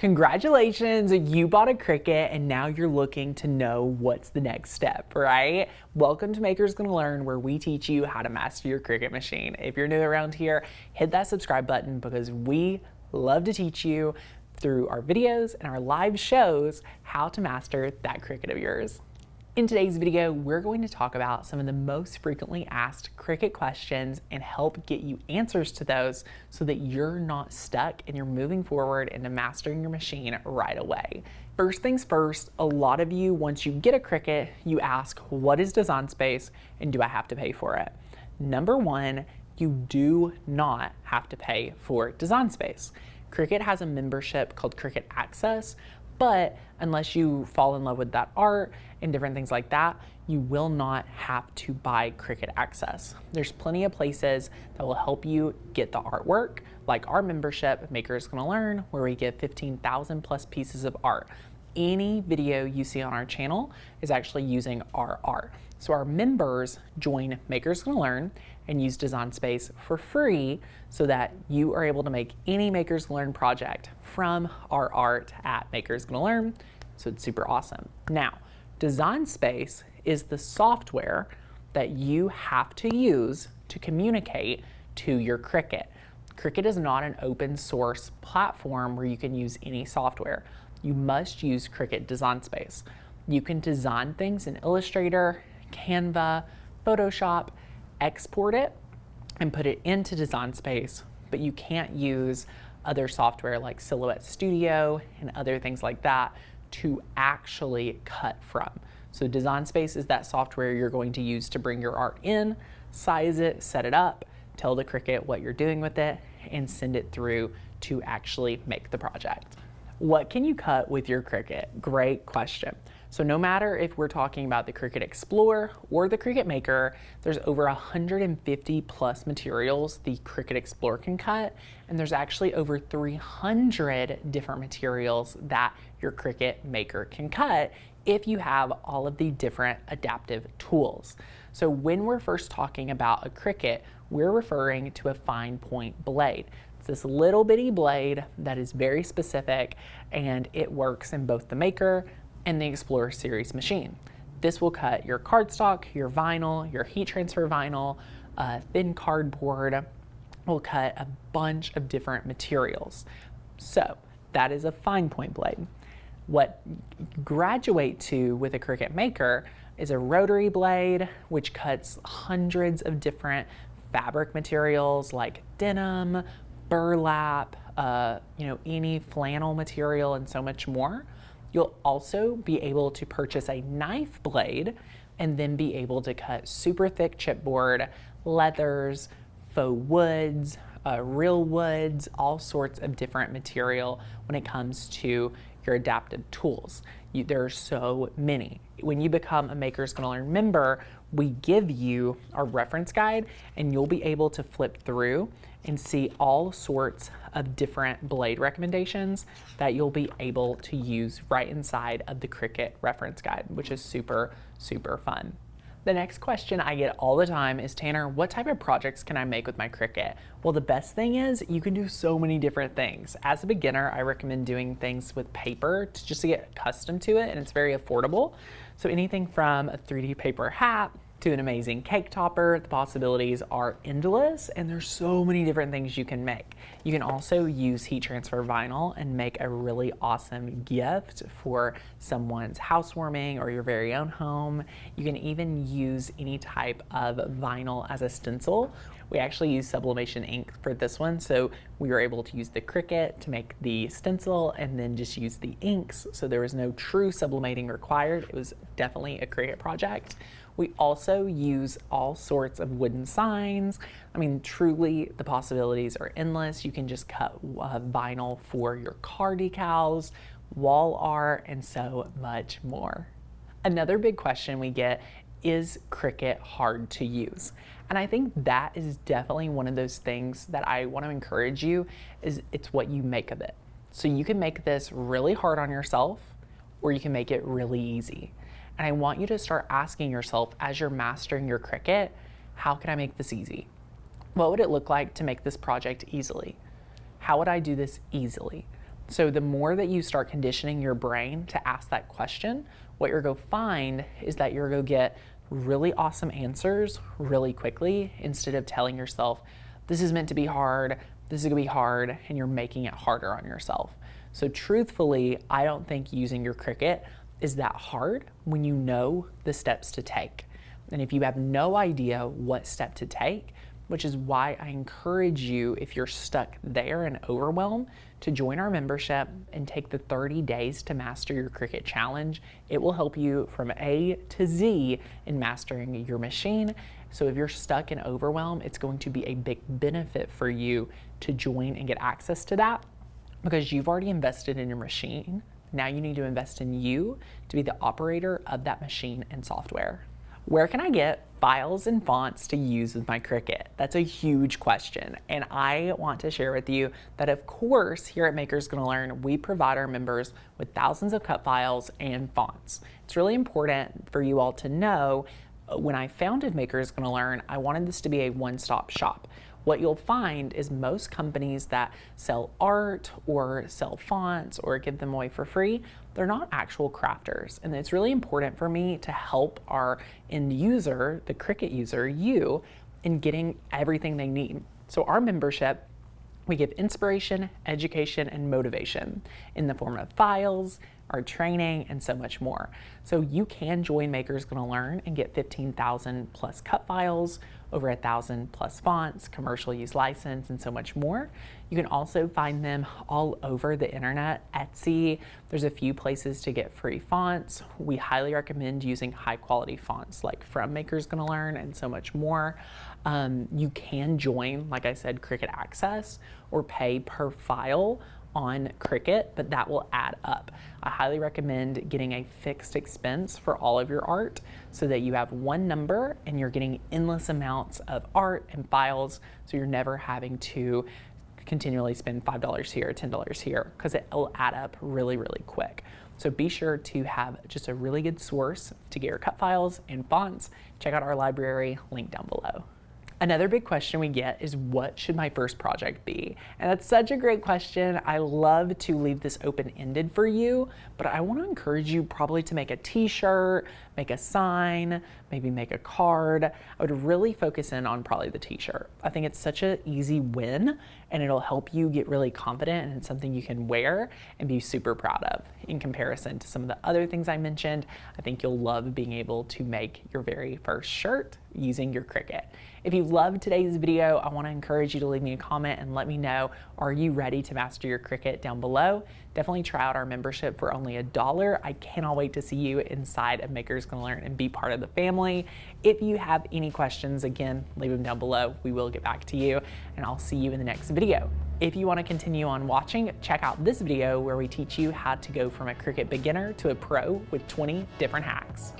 Congratulations, you bought a Cricut and now you're looking to know what's the next step, right? Welcome to Maker's Gonna Learn, where we teach you how to master your Cricut machine. If you're new around here, hit that subscribe button because we love to teach you through our videos and our live shows how to master that Cricut of yours. In today's video, we're going to talk about some of the most frequently asked Cricut questions and help get you answers to those so that you're not stuck and you're moving forward into mastering your machine right away. First things first, a lot of you, once you get a Cricut, you ask, what is design space and do I have to pay for it? Number one, you do not have to pay for design space. Cricut has a membership called Cricut Access, but unless you fall in love with that art and different things like that, you will not have to buy Cricut Access. There's plenty of places that will help you get the artwork, like our membership, Maker's Gonna Learn, where we give 15,000 plus pieces of art. Any video you see on our channel is actually using our art. So our members join Maker's Gonna Learn and use Design Space for free so that you are able to make any Maker's Gonna Learn project from our art at Maker's Gonna Learn. So it's super awesome. Now, Design Space is the software that you have to use to communicate to your Cricut. Cricut is not an open source platform where you can use any software. You must use Cricut Design Space. You can design things in Illustrator, Canva, Photoshop, export it and put it into Design Space, but you can't use other software like Silhouette Studio and other things like that to actually cut from. So Design Space is that software you're going to use to bring your art in, size it, set it up, tell the Cricut what you're doing with it, and send it through to actually make the project. What can you cut with your Cricut? Great question. So no matter if we're talking about the Cricut Explorer or the Cricut Maker, there's over 150 plus materials the Cricut Explorer can cut, and there's actually over 300 different materials that your Cricut Maker can cut if you have all of the different adaptive tools. So when we're first talking about a Cricut, we're referring to a fine point blade. It's this little bitty blade that is very specific, and it works in both the Maker and the Explorer series machine. This will cut your cardstock, your vinyl, your heat transfer vinyl, thin cardboard. Will cut a bunch of different materials. So that is a fine point blade. What you graduate to with a Cricut Maker is a rotary blade, which cuts hundreds of different fabric materials like denim, burlap, any flannel material, and so much more. You'll also be able to purchase a knife blade and then be able to cut super thick chipboard, leathers, faux woods, real woods, all sorts of different material when it comes to your adaptive tools. There are so many. When you become a Maker's Gonna Learn member, we give you our reference guide and you'll be able to flip through and see all sorts of different blade recommendations that you'll be able to use right inside of the Cricut reference guide, which is super, super fun. The next question I get all the time is, Tanner, what type of projects can I make with my Cricut? Well, the best thing is you can do so many different things. As a beginner, I recommend doing things with paper just to get accustomed to it, and it's very affordable. So anything from a 3D paper hat to an amazing cake topper, the possibilities are endless, and there's so many different things you can make. You can also use heat transfer vinyl and make a really awesome gift for someone's housewarming or your very own home. You can even use any type of vinyl as a stencil. We actually use sublimation ink for this one, so we were able to use the Cricut to make the stencil and then just use the inks, so there was no true sublimating required. It was definitely a Cricut project. We also use all sorts of wooden signs. I mean, truly, the possibilities are endless. You can just cut vinyl for your car decals, wall art, and so much more. Another big question we get is Cricut hard to use? And I think that is definitely one of those things that I want to encourage you, is it's what you make of it. So you can make this really hard on yourself, or you can make it really easy. And I want you to start asking yourself as you're mastering your Cricut, how can I make this easy? What would it look like to make this project easily? How would I do this easily? So the more that you start conditioning your brain to ask that question, what you're going to find is that you're going to get really awesome answers really quickly, instead of telling yourself, this is meant to be hard, this is going to be hard, and you're making it harder on yourself. So truthfully, I don't think using your Cricut is that hard when you know the steps to take. And if you have no idea what step to take, which is why I encourage you, if you're stuck there and overwhelmed, to join our membership and take the 30 days to master your Cricut challenge. It will help you from A to Z in mastering your machine. So if you're stuck and overwhelmed, it's going to be a big benefit for you to join and get access to that, because you've already invested in your machine. Now you need to invest in you to be the operator of that machine and software. Where can I get files and fonts to use with my Cricut? That's a huge question. And I want to share with you that, of course, here at Makers Gonna Learn, we provide our members with thousands of cut files and fonts. It's really important for you all to know, when I founded Makers Gonna Learn, I wanted this to be a one-stop shop. What you'll find is most companies that sell art or sell fonts or give them away for free, they're not actual crafters. And it's really important for me to help our end user, the Cricut user, you, in getting everything they need. So our membership, we give inspiration, education, and motivation in the form of files, our training, and so much more. So you can join Makers Gonna Learn and get 15,000 plus cut files, over 1,000 plus fonts, commercial use license, and so much more. You can also find them all over the internet, Etsy. There's a few places to get free fonts. We highly recommend using high quality fonts like from Makers Gonna Learn and so much more. You can join, like I said, Cricut Access or pay per file on Cricut, but that will add up. I highly recommend getting a fixed expense for all of your art so that you have one number and you're getting endless amounts of art and files, so you're never having to continually spend $5 here, $10 here, because it will add up really, really quick. So be sure to have just a really good source to get your cut files and fonts. Check out our library, link down below. Another big question we get is, what should my first project be? And that's such a great question. I love to leave this open-ended for you, but I want to encourage you probably to make a t-shirt, make a sign, maybe make a card. I would really focus in on probably the t-shirt. I think it's such an easy win, and it'll help you get really confident, and it's something you can wear and be super proud of. In comparison to some of the other things I mentioned, I think you'll love being able to make your very first shirt using your Cricut. If you loved today's video, I want to encourage you to leave me a comment and let me know, are you ready to master your Cricut down below? Definitely try out our membership for only $1. I cannot wait to see you inside of Makers Gonna Learn and be part of the family. If you have any questions, again, leave them down below. We will get back to you, and I'll see you in the next video. If you want to continue on watching, check out this video where we teach you how to go from a Cricut beginner to a pro with 20 different hacks.